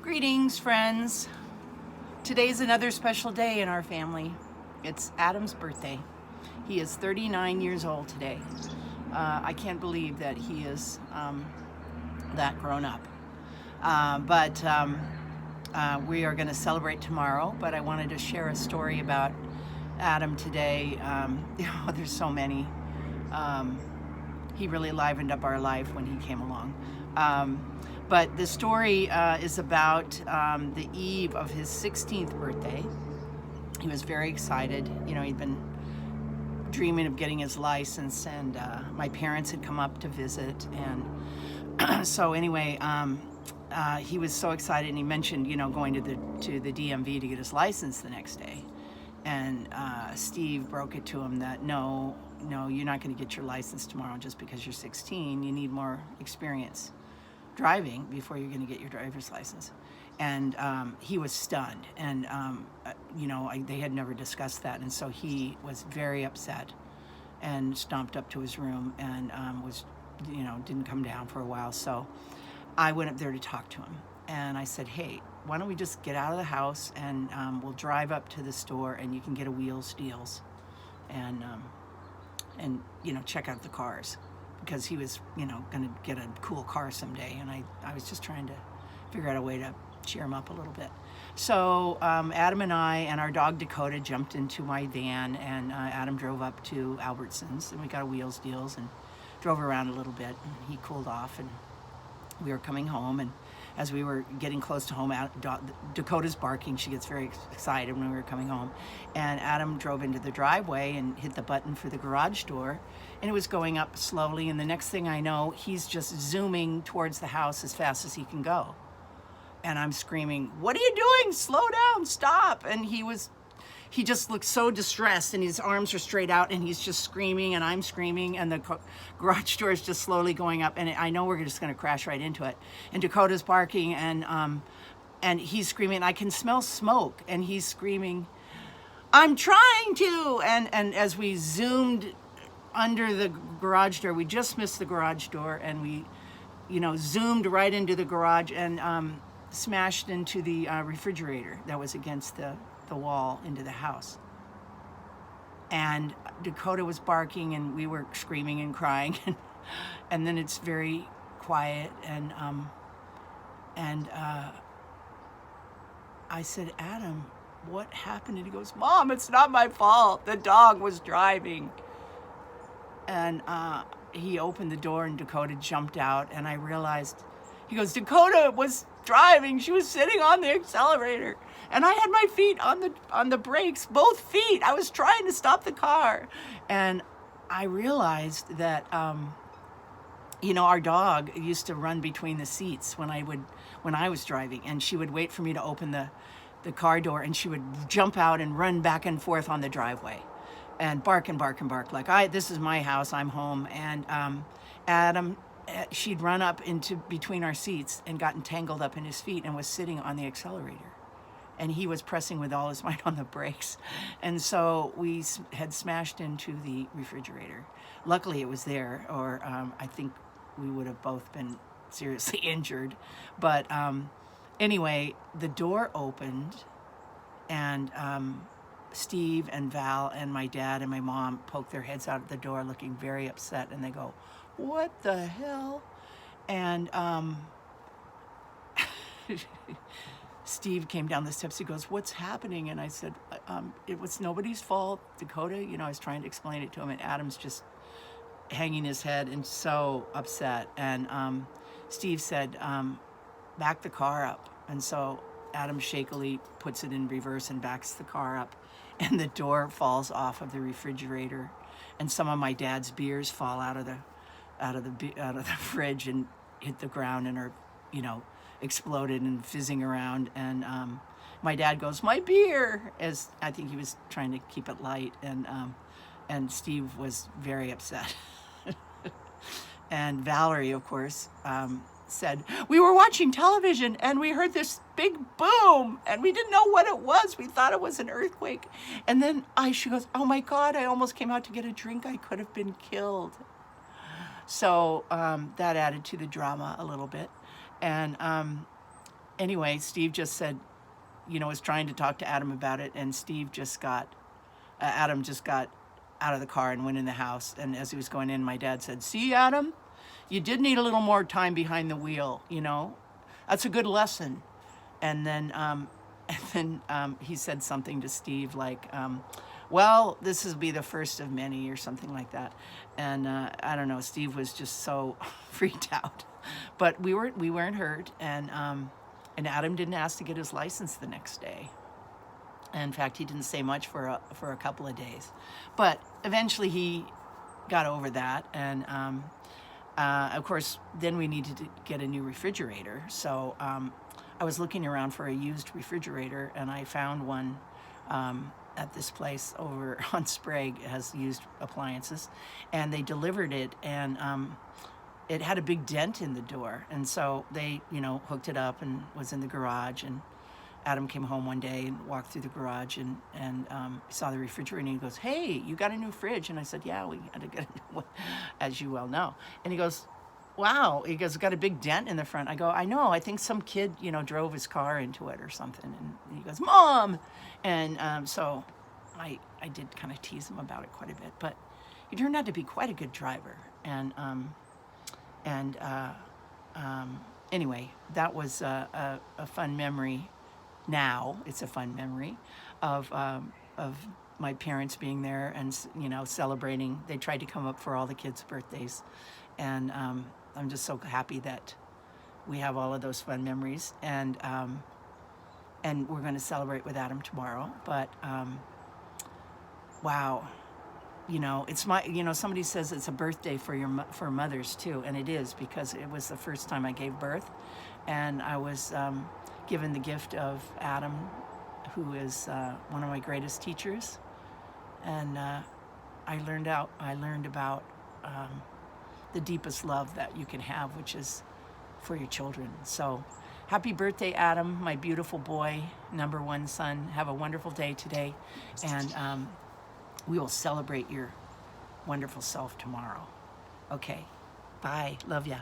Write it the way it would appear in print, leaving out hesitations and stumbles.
Greetings, friends. Today's another special day in our family. It's Adam's birthday. He is 39 years old today. I can't believe that he is that grown up. But we are going to celebrate tomorrow, but I wanted to share a story about Adam today. There's so many. He really livened up our life when he came along. But the story is about the eve of his 16th birthday. He was very excited. You know, he'd been dreaming of getting his license, and my parents had come up to visit. And so anyway, he was so excited, and he mentioned, you know, going to the DMV to get his license the next day. And Steve broke it to him that no, you're not going to get your license tomorrow just because you're 16. You need more experience driving before you're going to get your driver's license. And he was stunned, and they had never discussed that, and so he was very upset and stomped up to his room and didn't come down for a while. So I went up there to talk to him, and I said, hey, why don't we just get out of the house and we'll drive up to the store and you can get a wheels deals and check out the cars, because he was, going to get a cool car someday. And I was just trying to figure out a way to cheer him up a little bit. So Adam and I and our dog Dakota jumped into my van, and Adam drove up to Albertsons, and we got a wheels deals and drove around a little bit, and he cooled off, and we were coming home. And as we were getting close to home, Dakota's barking. She gets very excited when we were coming home. And Adam drove into the driveway and hit the button for the garage door, and it was going up slowly. And the next thing I know, he's just zooming towards the house as fast as he can go. And I'm screaming, what are you doing? Slow down, stop. And he just looked so distressed, and his arms are straight out, and he's just screaming, and I'm screaming, and the garage door is just slowly going up, and I know we're just going to crash right into it. And Dakota's barking, and he's screaming. I can smell smoke, and he's screaming, I'm trying to. And as we zoomed under the garage door, we just missed the garage door, and we, zoomed right into the garage and smashed into the refrigerator that was against the wall into the house. And Dakota was barking, and we were screaming and crying, and then it's very quiet, and I said, Adam, what happened? And he goes, Mom, it's not my fault. The dog was driving. And he opened the door, and Dakota jumped out, and I realized, he goes, Dakota was driving. She was sitting on the accelerator, and I had my feet on the brakes, both feet. I was trying to stop the car. And I realized that, our dog used to run between the seats when I was driving, and she would wait for me to open the car door, and she would jump out and run back and forth on the driveway and bark and bark and bark like, this is my house, I'm home. And Adam, she'd run up into between our seats and gotten tangled up in his feet and was sitting on the accelerator. And he was pressing with all his might on the brakes. And so we had smashed into the refrigerator. Luckily, it was there, or I think we would have both been seriously injured. But anyway, the door opened, and Steve and Val and my dad and my mom poked their heads out of the door looking very upset, and they go, what the hell? And Steve came down the steps. He goes, what's happening? And I said, it was nobody's fault. Dakota, I was trying to explain it to him, and Adam's just hanging his head and so upset. And Steve said, back the car up. And so Adam shakily puts it in reverse and backs the car up, and the door falls off of the refrigerator, and some of my dad's beers fall out of the fridge and hit the ground and are, exploded and fizzing around. And my dad goes, my beer, as I think he was trying to keep it light. And Steve was very upset. And Valerie, of course, said, we were watching television and we heard this big boom and we didn't know what it was. We thought it was an earthquake. And then she goes, oh my God, I almost came out to get a drink. I could have been killed. So that added to the drama a little bit. And anyway, Steve just said, was trying to talk to Adam about it, and Adam just got out of the car and went in the house. And as he was going in, my dad said, "See, Adam, you did need a little more time behind the wheel, That's a good lesson." And then, he said something to Steve like, "Well, this will be the first of many," or something like that. And I don't know. Steve was just so freaked out, but we weren't hurt. And Adam didn't ask to get his license the next day. In fact, he didn't say much for a couple of days, but eventually he got over that. And of course, then we needed to get a new refrigerator. So I was looking around for a used refrigerator, and I found one at this place over on Sprague. It has used appliances, and they delivered it, and it had a big dent in the door. And so they, hooked it up and was in the garage. And Adam came home one day and walked through the garage and saw the refrigerator, and he goes, "Hey, you got a new fridge?" And I said, "Yeah, we had to get a new one, as you well know." And he goes, "Wow." He goes, "Got a big dent in the front." I go, "I know. I think some kid, drove his car into it or something." And he goes, "Mom!" And so I did kind of tease him about it quite a bit. But he turned out to be quite a good driver. And anyway, that was a fun memory. Now it's a fun memory of my parents being there and celebrating. They tried to come up for all the kids' birthdays, and I'm just so happy that we have all of those fun memories. And we're going to celebrate with Adam tomorrow. But wow, it's my somebody says it's a birthday for mothers too, and it is, because it was the first time I gave birth, and I was given the gift of Adam, who is one of my greatest teachers. And I learned about the deepest love that you can have, which is for your children. So happy birthday, Adam, my beautiful boy, number one son. Have a wonderful day today, and we will celebrate your wonderful self tomorrow. Okay, bye. Love ya.